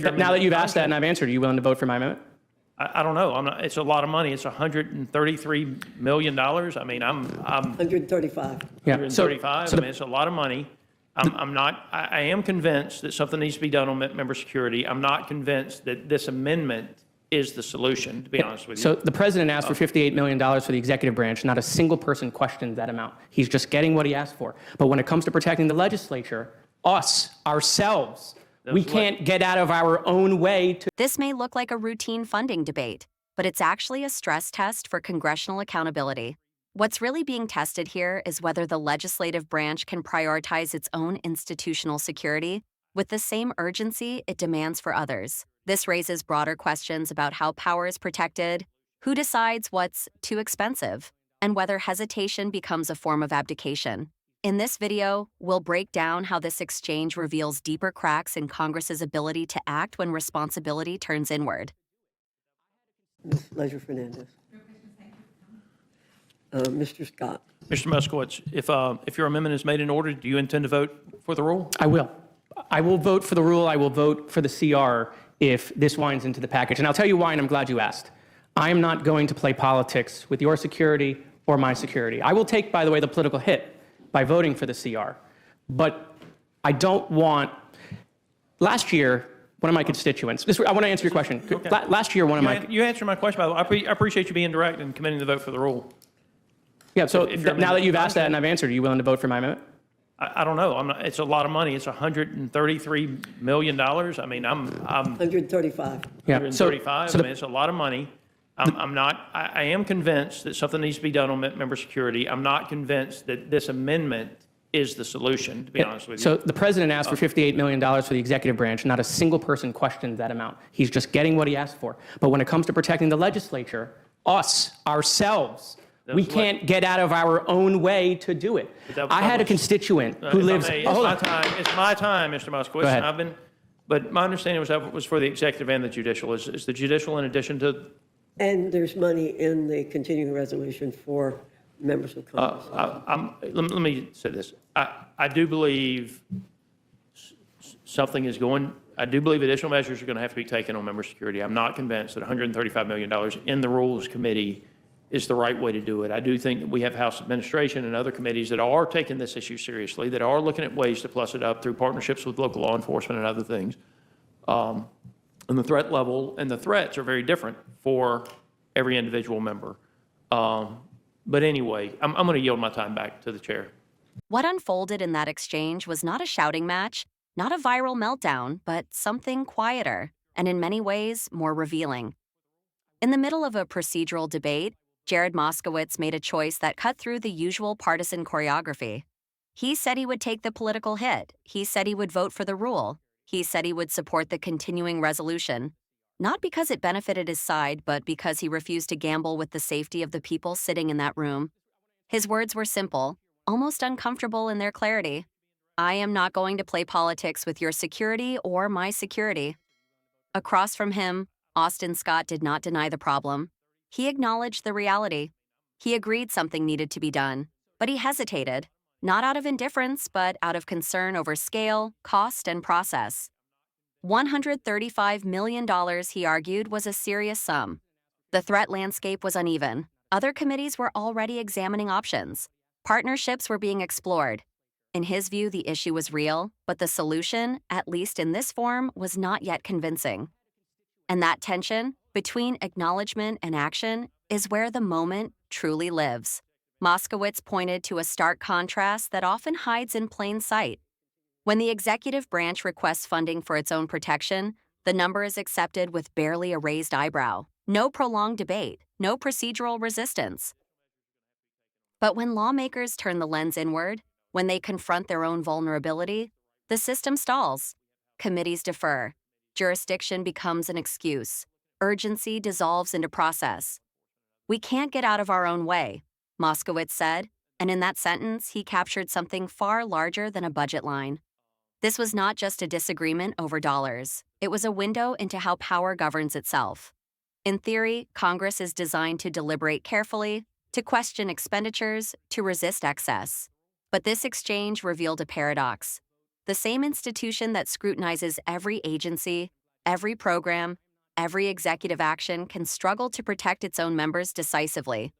Now that you've asked that and I've answered, are you willing to vote for my amendment? I don't know. I'm not, it's a lot of money. It's $133 million. I mean, I'm 135. Yeah. 135. I mean, it's a lot of money. I am convinced that something needs to be done on member security. I'm not convinced that this amendment is the solution, to be honest with you. So the president asked for $58 million for the executive branch. Not a single person questioned that amount. He's just getting what he asked for. But when it comes to protecting the legislature, ourselves, we can't get out of our own way to. This may look like a routine funding debate, but it's actually a stress test for congressional accountability. What's really being tested here is whether the legislative branch can prioritize its own institutional security with the same urgency it demands for others. This raises broader questions about how power is protected, who decides what's too expensive, and whether hesitation becomes a form of abdication. In this video, we'll break down how this exchange reveals deeper cracks in Congress's ability to act when responsibility turns inward. Ms. Leisure-Fernandez. Mr. Scott. Mr. Moskowitz, if your amendment is made in order, do you intend to vote for the rule? I will. I will vote for the rule. I will vote for the CR if this winds into the package. And I'll tell you why, and I'm glad you asked. I am not going to play politics with your security or my security. I will take, by the way, the political hit by voting for the CR. But I don't want, last year, one of my constituents, I want to answer your question. Okay. Last year, one of my... You answered my question, by the way. I appreciate you being direct and committing to vote for the rule. Yeah, so now that you've asked that and I've answered, are you willing to vote for my amendment? I don't know. It's a lot of money. It's $133 million. I mean, I'm 135. Yeah. 135. I mean, it's a lot of money. I am convinced that something needs to be done on member security. I'm not convinced that this amendment is the solution, to be honest with you. So the president asked for $58 million for the executive branch. Not a single person questioned that amount. He's just getting what he asked for. But when it comes to protecting the legislature, ourselves, we can't get out of our own way to do it. I had a constituent who lives. It's my time, Mr. Moskowitz. Go ahead. But my understanding was for the executive and the judicial. Is the judicial in addition to? And there's money in the continuing resolution for members of Congress. Let me say this. I do believe something is going. I do believe additional measures are going to have to be taken on member security. I'm not convinced that $135 million in the Rules Committee is the right way to do it. I do think that we have House administration and other committees that are taking this issue seriously, that are looking at ways to plus it up through partnerships with local law enforcement and other things. And the threat level and the threats are very different for every individual member. But anyway, I'm going to yield my time back to the chair. What unfolded in that exchange was not a shouting match, not a viral meltdown, but something quieter, and in many ways, more revealing. In the middle of a procedural debate, Jared Moskowitz made a choice that cut through the usual partisan choreography. He said he would take the political hit. He said he would vote for the rule. He said he would support the continuing resolution, not because it benefited his side, but because he refused to gamble with the safety of the people sitting in that room. His words were simple, almost uncomfortable in their clarity. I am not going to play politics with your security or my security. Across from him, Austin Scott did not deny the problem. He acknowledged the reality. He agreed something needed to be done, but he hesitated, not out of indifference, but out of concern over scale, cost, and process. $135 million, he argued, was a serious sum. The threat landscape was uneven. Other committees were already examining options. Partnerships were being explored. In his view, the issue was real, but the solution, at least in this form, was not yet convincing. And that tension between acknowledgement and action is where the moment truly lives. Moskowitz pointed to a stark contrast that often hides in plain sight. When the executive branch requests funding for its own protection, the number is accepted with barely a raised eyebrow. No prolonged debate, no procedural resistance. But when lawmakers turn the lens inward, when they confront their own vulnerability, the system stalls. Committees defer. Jurisdiction becomes an excuse. Urgency dissolves into process. We can't get out of our own way, Moskowitz said, and in that sentence, he captured something far larger than a budget line. This was not just a disagreement over dollars. It was a window into how power governs itself. In theory, Congress is designed to deliberate carefully, to question expenditures, to resist excess. But this exchange revealed a paradox. The same institution that scrutinizes every agency, Every program, every executive action can struggle to protect its own members decisively,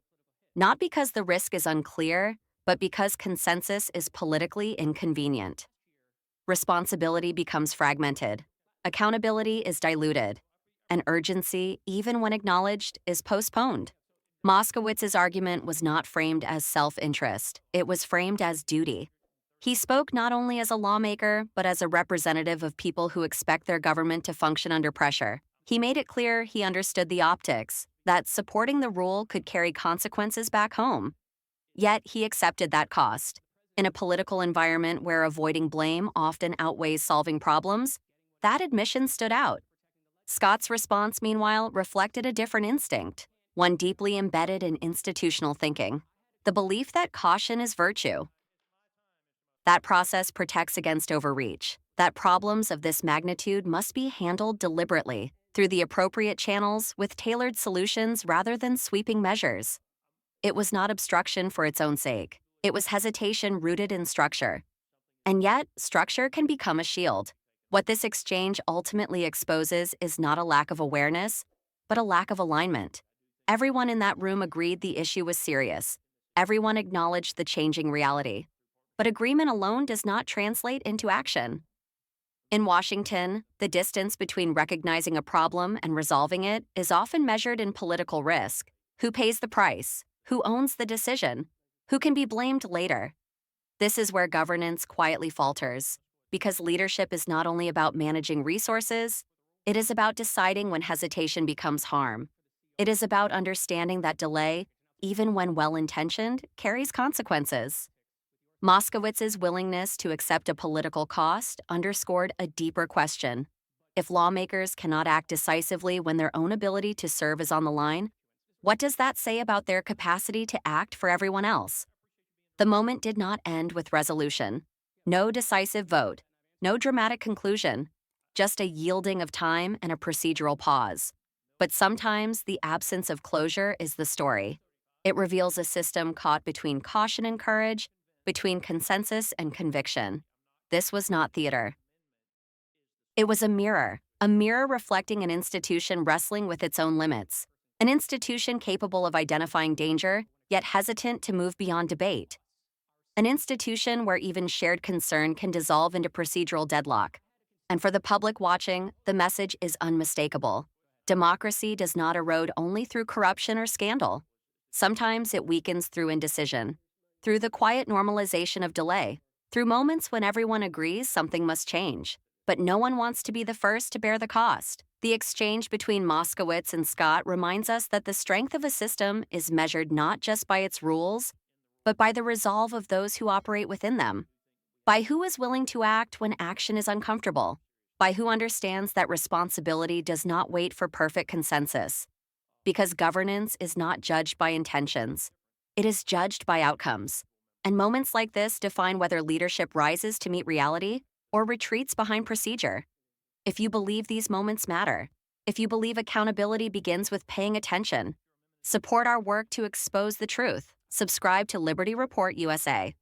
not because the risk is unclear, but because consensus is politically inconvenient. Responsibility becomes fragmented, accountability is diluted, and urgency, even when acknowledged, is postponed. Moskowitz's argument was not framed as self-interest, it was framed as duty. He spoke not only as a lawmaker, but as a representative of people who expect their government to function under pressure. He made it clear he understood the optics, that supporting the rule could carry consequences back home. Yet he accepted that cost. In a political environment where avoiding blame often outweighs solving problems, that admission stood out. Scott's response, meanwhile, reflected a different instinct, one deeply embedded in institutional thinking, the belief that caution is virtue. That process protects against overreach, that problems of this magnitude must be handled deliberately, through the appropriate channels with tailored solutions rather than sweeping measures. It was not obstruction for its own sake. It was hesitation rooted in structure. And yet, structure can become a shield. What this exchange ultimately exposes is not a lack of awareness, but a lack of alignment. Everyone in that room agreed the issue was serious. Everyone acknowledged the changing reality. But agreement alone does not translate into action. In Washington, the distance between recognizing a problem and resolving it is often measured in political risk. Who pays the price? Who owns the decision? Who can be blamed later? This is where governance quietly falters, because leadership is not only about managing resources, it is about deciding when hesitation becomes harm. It is about understanding that delay, even when well-intentioned, carries consequences. Moskowitz's willingness to accept a political cost underscored a deeper question. If lawmakers cannot act decisively when their own ability to serve is on the line, what does that say about their capacity to act for everyone else? The moment did not end with resolution. No decisive vote, no dramatic conclusion, just a yielding of time and a procedural pause. But sometimes the absence of closure is the story. It reveals a system caught between caution and courage, between consensus and conviction. This was not theater. It was a mirror reflecting an institution wrestling with its own limits, an institution capable of identifying danger, yet hesitant to move beyond debate. An institution where even shared concern can dissolve into procedural deadlock. And for the public watching, the message is unmistakable. Democracy does not erode only through corruption or scandal. Sometimes it weakens through indecision, through the quiet normalization of delay, through moments when everyone agrees something must change, but no one wants to be the first to bear the cost. The exchange between Moskowitz and Scott reminds us that the strength of a system is measured not just by its rules, but by the resolve of those who operate within them, by who is willing to act when action is uncomfortable, by who understands that responsibility does not wait for perfect consensus. Because governance is not judged by intentions, it is judged by outcomes. And moments like this define whether leadership rises to meet reality or retreats behind procedure. If you believe these moments matter, if you believe accountability begins with paying attention, support our work to expose the truth. Subscribe to Liberty Report USA.